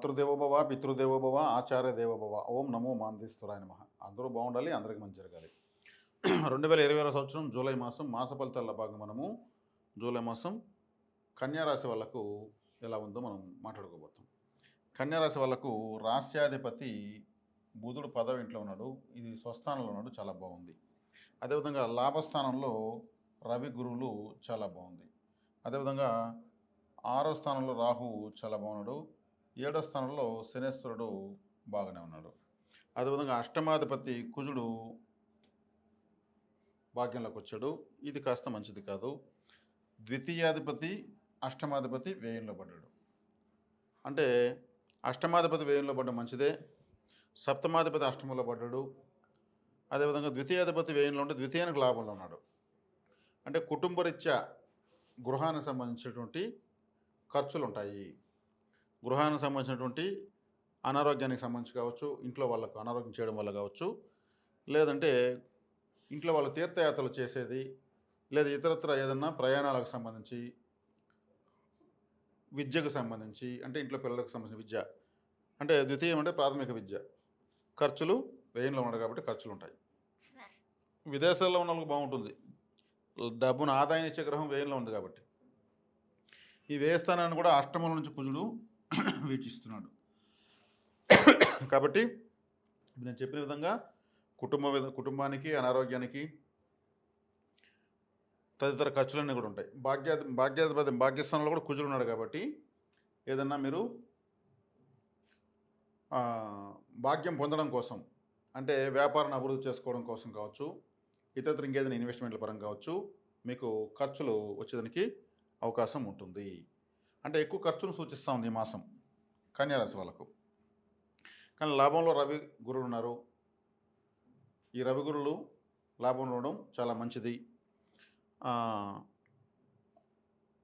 మాతృదేవోభవ, పితృదేవోభవ, ఆచార్య దేవోభవ. ఓం నమో మాందేశ్వరాయ నమః. అందరూ బాగుండాలి, అందరికి మంచి జరగాలి. 2020 సంవత్సరం జూలై మాసం మాస ఫలితాల్లో భాగంగా మనము జూలై మాసం కన్యారాశి వాళ్ళకు ఎలా ఉందో మనం మాట్లాడుకోబోతాం. కన్యారాశి వాళ్ళకు రాస్యాధిపతి బుధుడు 10వ ఇంట్లో ఉన్నాడు. ఇది స్వస్థానంలో ఉన్నాడు, చాలా బాగుంది. అదేవిధంగా లాభస్థానంలో రవి గురువులు చాలా బాగుంది. అదేవిధంగా 6వ స్థానంలో రాహువు చాలా బాగున్నాడు. 7వ స్థానంలో శనేశ్వరుడు బాగానే ఉన్నాడు. అదేవిధంగా అష్టమాధిపతి కుజుడు భాగ్యంలోకి వచ్చాడు. ఇది కాస్త మంచిది కాదు. ద్వితీయాధిపతి అష్టమాధిపతి వ్యయంలో పడ్డాడు. అంటే అష్టమాధిపతి వ్యయంలో పడ్డ మంచిదే. సప్తమాధిపతి అష్టమంలో పడ్డాడు. అదేవిధంగా ద్వితీయాధిపతి వ్యయంలో ఉంటే ద్వితీయానికి లాభంలో ఉన్నాడు. అంటే కుటుంబరీత్యా గృహానికి సంబంధించినటువంటి ఖర్చులు ఉంటాయి. గృహానికి సంబంధించినటువంటి అనారోగ్యానికి సంబంధించి కావచ్చు, ఇంట్లో వాళ్ళకు అనారోగ్యం చేయడం వల్ల కావచ్చు, లేదంటే ఇంట్లో వాళ్ళు తీర్థయాత్రలు చేసేది, లేదా ఇతరత్ర ఏదన్నా ప్రయాణాలకు సంబంధించి, విద్యకు సంబంధించి, అంటే ఇంట్లో పిల్లలకు సంబంధించిన విద్య, అంటే ద్వితీయం అంటే ప్రాథమిక విద్య, ఖర్చులు వ్యయంలో ఉన్నాయి కాబట్టి ఖర్చులు ఉంటాయి. విదేశాల్లో ఉన్న వాళ్ళకి బాగుంటుంది, డబ్బును ఆదాయం ఇచ్చే గ్రహం వ్యయంలో ఉంది కాబట్టి. ఈ వ్యయస్థానాన్ని కూడా అష్టమం నుంచి కుజుడు వీక్షిస్తున్నాడు. కాబట్టి నేను చెప్పిన విధంగా కుటుంబానికి, అనారోగ్యానికి, తదితర ఖర్చులన్నీ కూడా ఉంటాయి. భాగ్యస్థానంలో కూడా కుజుడు ఉన్నాడు కాబట్టి ఏదన్నా మీరు భాగ్యం పొందడం కోసం, అంటే వ్యాపారాన్ని అభివృద్ధి చేసుకోవడం కోసం కావచ్చు, ఇతర ఇంకేదైనా ఇన్వెస్ట్మెంట్ల పరంగా కావచ్చు, మీకు ఖర్చులు వచ్చేదానికి అవకాశం ఉంటుంది. అంటే ఎక్కువ ఖర్చులు సూచిస్తూ ఉంది ఈ మాసం కన్యారాశి వాళ్ళకు. కానీ లాభంలో రవి గురువులు ఉన్నారు. ఈ రవి గురువులు లాభంలో ఉండడం చాలా మంచిది.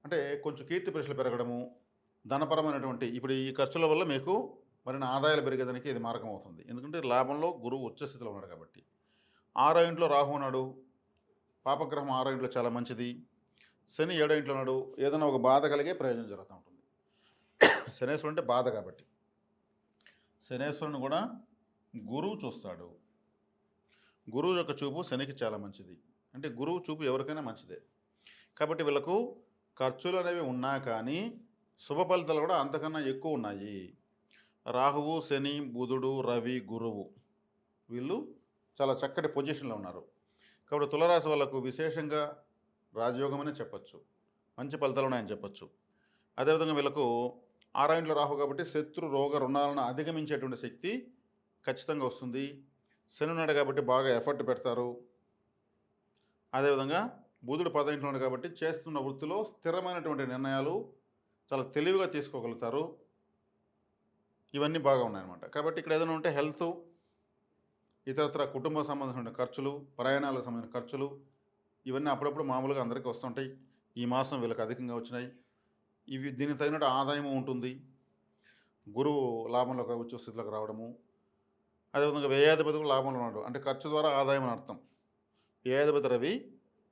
అంటే కొంచెం కీర్తి ప్రశ్నలు పెరగడము, ధనపరమైనటువంటి ఇప్పుడు ఈ ఖర్చుల వల్ల మీకు మరిన్ని ఆదాయాలు పెరిగేదానికి ఇది మార్గం అవుతుంది. ఎందుకంటే లాభంలో గురువు ఉచ్చస్థితిలో ఉన్నాడు కాబట్టి. 6వ ఇంట్లో రాహు ఉన్నాడు. పాపగ్రహం 6వ ఇంట్లో చాలా మంచిది. శని 7వ ఇంట్లో ఉన్నాడు. ఏదైనా ఒక బాధ కలిగే ప్రయోజనం జరుగుతూ ఉంటుంది. శనేశ్వరుడు అంటే బాధ కాబట్టి. శనేశ్వరుని కూడా గురువు చూస్తాడు. గురువు యొక్క చూపు శనికి చాలా మంచిది. అంటే గురువు చూపు ఎవరికైనా మంచిదే. కాబట్టి వీళ్ళకు ఖర్చులు అనేవి ఉన్నా కానీ శుభ ఫలితాలు కూడా అంతకన్నా ఎక్కువ ఉన్నాయి. రాహువు, శని, బుధుడు, రవి, గురువు వీళ్ళు చాలా చక్కటి పొజిషన్లో ఉన్నారు. కాబట్టి తులారాశి వాళ్ళకు విశేషంగా రాజయోగం అని చెప్పచ్చు, మంచి ఫలితాలు ఉన్నాయని చెప్పచ్చు. అదేవిధంగా వీళ్ళకు 6వ ఇంట్లో రాహు కాబట్టి శత్రు, రోగ, రుణాలను అధిగమించేటువంటి శక్తి ఖచ్చితంగా వస్తుంది. శని ఉన్నాడు కాబట్టి బాగా ఎఫర్ట్ పెడతారు. అదేవిధంగా బుధుడు 10వ ఇంట్లో ఉన్నాడు కాబట్టి చేస్తున్న వృత్తిలో స్థిరమైనటువంటి నిర్ణయాలు చాలా తెలివిగా తీసుకోగలుగుతారు. ఇవన్నీ బాగా ఉన్నాయన్నమాట. కాబట్టి ఇక్కడ ఏదైనా ఉంటే హెల్త్, ఇతరత్ర కుటుంబ సంబంధించిన ఖర్చులు, ప్రయాణాలకు సంబంధించిన ఖర్చులు, ఇవన్నీ అప్పుడప్పుడు మామూలుగా అందరికీ వస్తుంటాయి. ఈ మాసం వీళ్ళకి అధికంగా వచ్చినాయి. దీనికి తగినట్టు ఆదాయము ఉంటుంది. గురువు లాభంలోకి ఉచ్చ స్థితిలోకి రావడము, అదేవిధంగా వ్యయాధిపతి కూడా లాభంలో ఉన్నాడు. అంటే ఖర్చు ద్వారా ఆదాయం అని అర్థం. వ్యయాధిపతి రవి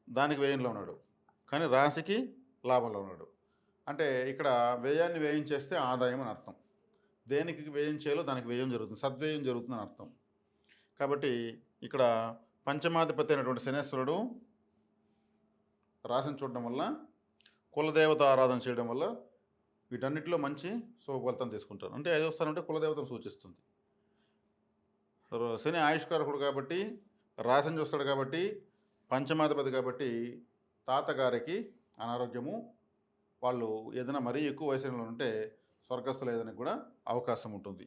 దానికి వ్యయంలో ఉన్నాడు, కానీ రాశికి లాభంలో ఉన్నాడు. అంటే ఇక్కడ వ్యయాన్ని వ్యయం చేస్తే ఆదాయం అని అర్థం. దేనికి వ్యయం చేయాలో దానికి వ్యయం జరుగుతుంది, సద్వ్యయం జరుగుతుందని అర్థం. కాబట్టి ఇక్కడ పంచమాధిపతి అయినటువంటి శనేశ్వరుడు రాశిని చూడడం వల్ల, కులదేవత ఆరాధన చేయడం వల్ల వీటన్నిటిలో మంచి శుభ ఫలితం తీసుకుంటారు. అంటే 5వ స్థానం అంటే కులదేవతను సూచిస్తుంది. శని ఆయుష్కారకుడు కాబట్టి, రాశిని చూస్తాడు కాబట్టి, పంచమాధిపతి కాబట్టి తాతగారికి అనారోగ్యము, వాళ్ళు ఏదైనా మరీ ఎక్కువ వయసులో ఉంటే స్వర్గస్థులు ఏదైనా కూడా అవకాశం ఉంటుంది.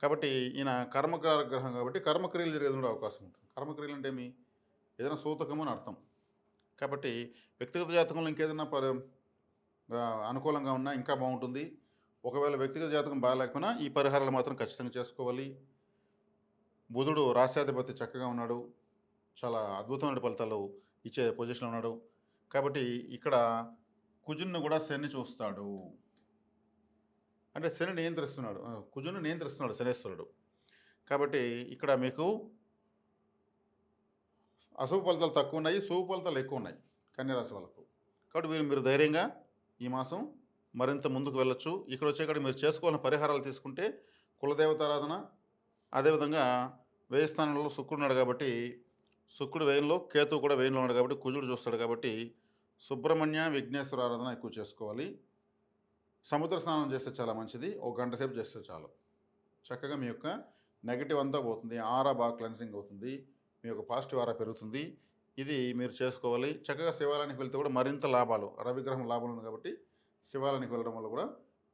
కాబట్టి ఈయన కర్మకారక గ్రహం కాబట్టి కర్మక్రియలు జరిగేది కూడా అవకాశం ఉంటుంది. కర్మక్రియలు అంటే ఏదైనా సూతకము అని అర్థం. కాబట్టి వ్యక్తిగత జాతకంలో ఇంకేదైనా అనుకూలంగా ఉన్నా ఇంకా బాగుంటుంది. ఒకవేళ వ్యక్తిగత జాతకం బాగాలేకపోయినా ఈ పరిహారాలు మాత్రం ఖచ్చితంగా చేసుకోవాలి. బుధుడు రాశ్యాధిపతి చక్కగా ఉన్నాడు, చాలా అద్భుతమైన ఫలితాలు ఇచ్చే పొజిషన్లో ఉన్నాడు. కాబట్టి ఇక్కడ కుజుని కూడా శని చూస్తాడు. అంటే శని నియంత్రిస్తున్నాడు, కుజుని నియంత్రిస్తున్నాడు శనేశ్వరుడు. కాబట్టి ఇక్కడ మీకు అశుభ ఫలితాలు తక్కువ ఉన్నాయి, శుభ ఫలితాలు ఎక్కువ ఉన్నాయి కన్యరాశి వాళ్ళకు. కాబట్టి మీరు ధైర్యంగా ఈ మాసం మరింత ముందుకు వెళ్ళొచ్చు. ఇక్కడ వచ్చేకాడికి మీరు చేసుకోవాల్సిన పరిహారాలు తీసుకుంటే కులదేవతారాధన, అదేవిధంగా వ్యయ స్థానంలో శుక్రుడున్నాడు కాబట్టి, శుక్రుడు వ్యయంలో, కేతువు కూడా వ్యయంలో ఉన్నాడు కాబట్టి, కుజుడు చూస్తాడు కాబట్టి, సుబ్రహ్మణ్య, విఘ్నేశ్వర ఆరాధన ఎక్కువ చేసుకోవాలి. సముద్ర స్నానం చేస్తే చాలా మంచిది. ఒక గంట సేపు చేస్తే చాలు. చక్కగా మీ యొక్క నెగెటివ్ అంతా పోతుంది. ఆరా బాగా క్లెన్సింగ్ అవుతుంది. మీ యొక్క పాజిటివ్ ఆరా పెరుగుతుంది. ఇది మీరు చేసుకోవాలి. చక్కగా శివాలయానికి వెళ్తే కూడా మరింత లాభాలు. రవిగ్రహం లాభం ఉంది కాబట్టి శివాలయానికి వెళ్ళడం వల్ల కూడా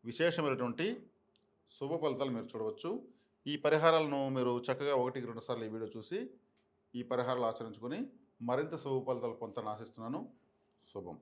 విశేషమైనటువంటి శుభ ఫలితాలు మీరు చూడవచ్చు. ఈ పరిహారాలను మీరు చక్కగా 1కి 2 సార్లు ఈ వీడియో చూసి ఈ పరిహారాలు ఆచరించుకొని మరింత శుభ ఫలితాలు పొందుతారని ఆశిస్తున్నాను. శుభం.